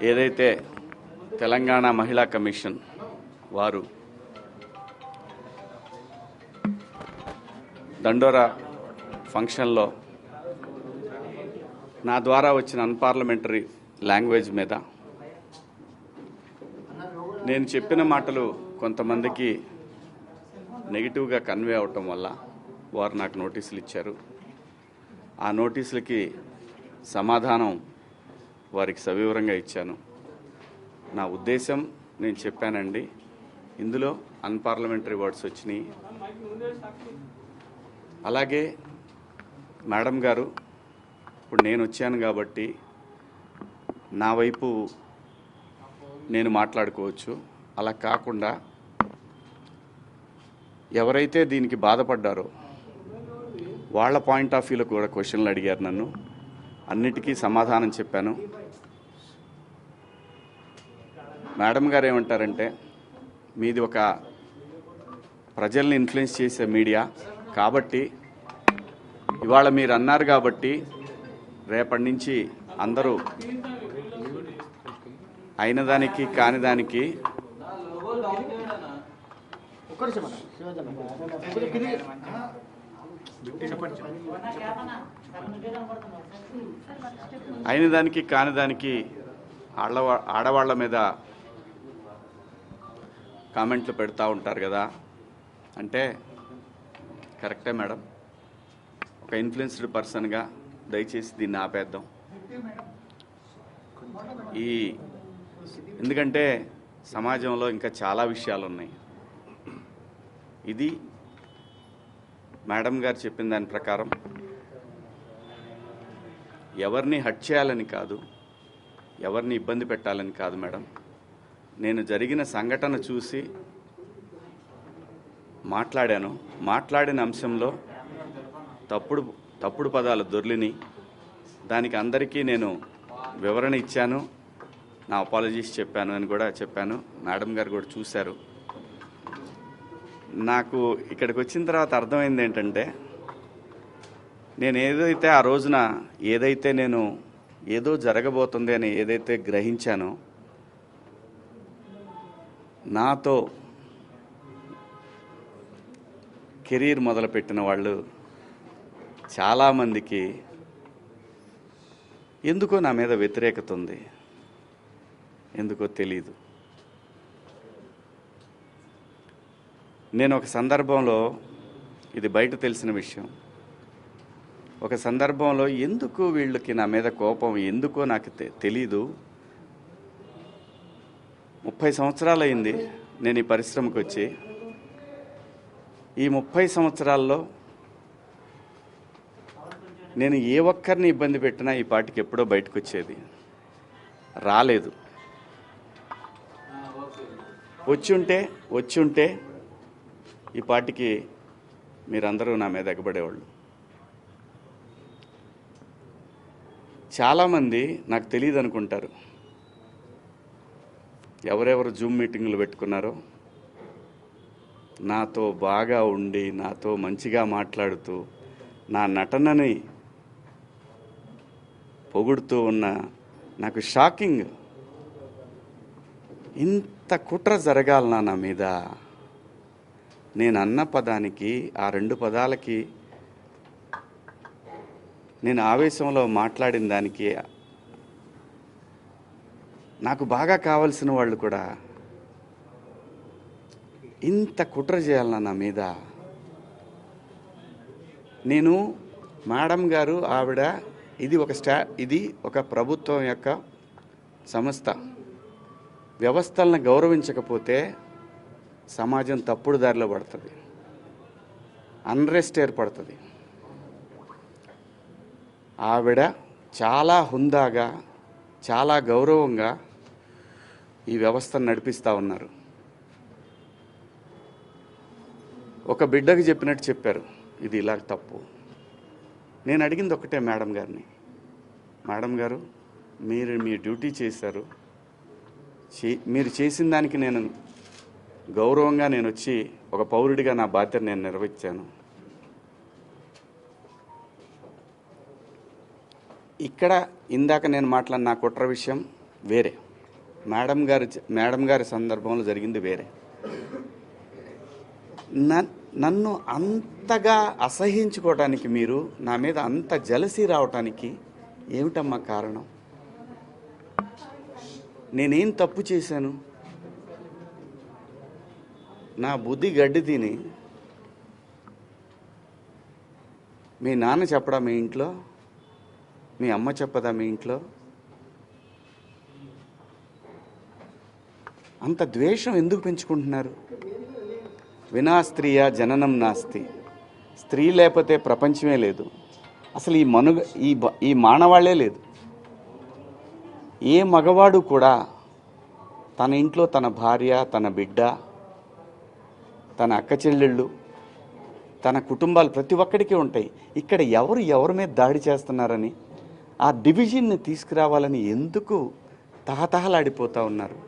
ఏదైతే తెలంగాణ మహిళా కమిషన్ వారు దండోరా ఫంక్షన్లో నా ద్వారా వచ్చిన అన్పార్లమెంటరీ లాంగ్వేజ్ మీద నేను చెప్పిన మాటలు కొంతమందికి నెగిటివ్గా కన్వే అవటం వల్ల వారు నాకు నోటీసులు ఇచ్చారు. ఆ నోటీసులకి సమాధానం వారికి సవివరంగా ఇచ్చాను. నా ఉద్దేశం నేను చెప్పానండి, ఇందులో అన్పార్లమెంటరీ వర్డ్స్ వచ్చినాయి. అలాగే మేడం గారు, ఇప్పుడు నేను వచ్చాను కాబట్టి నా వైపు నేను మాట్లాడుకోవచ్చు. అలా కాకుండా ఎవరైతే దీనికి బాధపడ్డారో వాళ్ళ పాయింట్ ఆఫ్ వ్యూలో కూడా క్వశ్చన్లు అడిగారు. నన్ను అన్నిటికీ సమాధానం చెప్పాను. మేడం గారు ఏమంటారంటే, మీది ఒక ప్రజల్ని ఇన్ఫ్లుయెన్స్ చేసే మీడియా కాబట్టి ఇవాళ మీరు అన్నారు కాబట్టి రేపటి నుంచి అందరూ అయిన దానికి కాని దానికి అయిన దానికి కాని దానికి ఆడవాళ్ల మీద కామెంట్లు పెడతా ఉంటారు కదా అంటే, కరెక్టే మేడం. ఒక ఇన్ఫ్లుయెన్స్డ్ పర్సన్గా దయచేసి దీన్ని ఆపేద్దాం. ఎందుకంటే సమాజంలో ఇంకా చాలా విషయాలు ఉన్నాయి. ఇది మేడం గారు చెప్పిన దాని ప్రకారం ఎవరిని హర్ట్ చేయాలని కాదు, ఎవరిని ఇబ్బంది పెట్టాలని కాదు మేడం. నేను జరిగిన సంఘటన చూసి మాట్లాడిన అంశంలో తప్పుడు పదాలు దొర్లిని, దానికి అందరికీ నేను వివరణ ఇచ్చాను, నా అపాలజీస్ చెప్పాను అని కూడా చెప్పాను. మేడం గారు కూడా చూశారు. నాకు ఇక్కడికి వచ్చిన తర్వాత అర్థమైంది ఏంటంటే, నేను ఏదైతే ఆ రోజున నేను ఏదో జరగబోతుంది అని ఏదైతే గ్రహించానో, నాతో కెరీర్ మొదలుపెట్టిన వాళ్ళు చాలామందికి ఎందుకో నా మీద వ్యతిరేకత ఉంది. ఎందుకో తెలీదు. నేను ఒక సందర్భంలో, ఇది బయట తెలిసిన విషయం, ఒక సందర్భంలో ఎందుకు వీళ్ళకి నా మీద కోపం ఎందుకో నాకు తెలీదు. 30 సంవత్సరాలు అయింది నేను ఈ పరిశ్రమకు వచ్చి. ఈ 30 సంవత్సరాల్లో నేను ఏ ఒక్కరిని ఇబ్బంది పెట్టినా ఈ పాటికి ఎప్పుడో బయటకు వచ్చేది. రాలేదు. వచ్చి ఉంటే ఈ పాటికి మీరందరూ నా మీద ఎగబడేవాళ్ళు. చాలామంది నాకు తెలియదు అనుకుంటారు. ఎవరెవరు జూమ్ మీటింగులు పెట్టుకున్నారో, నాతో బాగా ఉండి నాతో మంచిగా మాట్లాడుతూ నా నటనని పొగుడుతూ ఉన్న, నాకు షాకింగ్, ఇంత కుట్ర జరగాలనా నా మీద? నేను అన్న పదానికి, ఆ 2 పదాలకి, నేను ఆవేశంలో మాట్లాడిన దానికి నాకు బాగా కావలసిన వాళ్ళు కూడా ఇంత కుట్ర చేయాలన్నా నా మీద? నేను మేడం గారు, ఆవిడ, ఇది ఒక ప్రభుత్వం యొక్క సంస్థ. వ్యవస్థలను గౌరవించకపోతే సమాజం తప్పుడు దారిలో పడుతుంది, అన్రెస్ట్ ఏర్పడుతుంది. ఆవిడ చాలా హుందాగా, చాలా గౌరవంగా ఈ వ్యవస్థను నడిపిస్తూ ఉన్నారు. ఒక బిడ్డకి చెప్పినట్టు చెప్పారు, ఇది ఇలా తప్పు. నేను అడిగింది ఒకటే మేడం గారిని, మేడం గారు, మీరు మీ డ్యూటీ చేశారు, మీరు చేసిన దానికి నేను గౌరవంగా నేను వచ్చి ఒక పౌరుడిగా నా బాధ్యత నేను నిర్వహించాను. ఇక్కడ ఇందాక నేను మాట్లాడిన నా కుట్ర విషయం వేరే. మేడం గారి సందర్భంలో జరిగింది వేరే. నన్ను అంతగా అసహించుకోవటానికి, మీరు నా మీద అంత జలసీ రావటానికి ఏమిటమ్మా కారణం? నేనేం తప్పు చేశాను? నా బుద్ధి గడ్డి తిని మీ నాన్న చెప్పడా మీ ఇంట్లో? మీ అమ్మ చెప్పదా మీ ఇంట్లో? అంత ద్వేషం ఎందుకు పెంచుకుంటున్నారు? వినా స్త్రీయ జననం నాస్తి. స్త్రీ లేకపోతే ప్రపంచమే లేదు. అసలు ఈ మానవాళ్లే లేదు. ఏ మగవాడు కూడా తన ఇంట్లో తన భార్య, తన బిడ్డ, తన అక్క చెల్లెళ్ళు, తన కుటుంబాలు ప్రతి ఒక్కడికి ఉంటాయి. ఇక్కడ ఎవరి మీద దాడి చేస్తున్నారని, ఆ డివిజన్ని తీసుకురావాలని ఎందుకు తహతహలాడిపోతూ ఉన్నారు?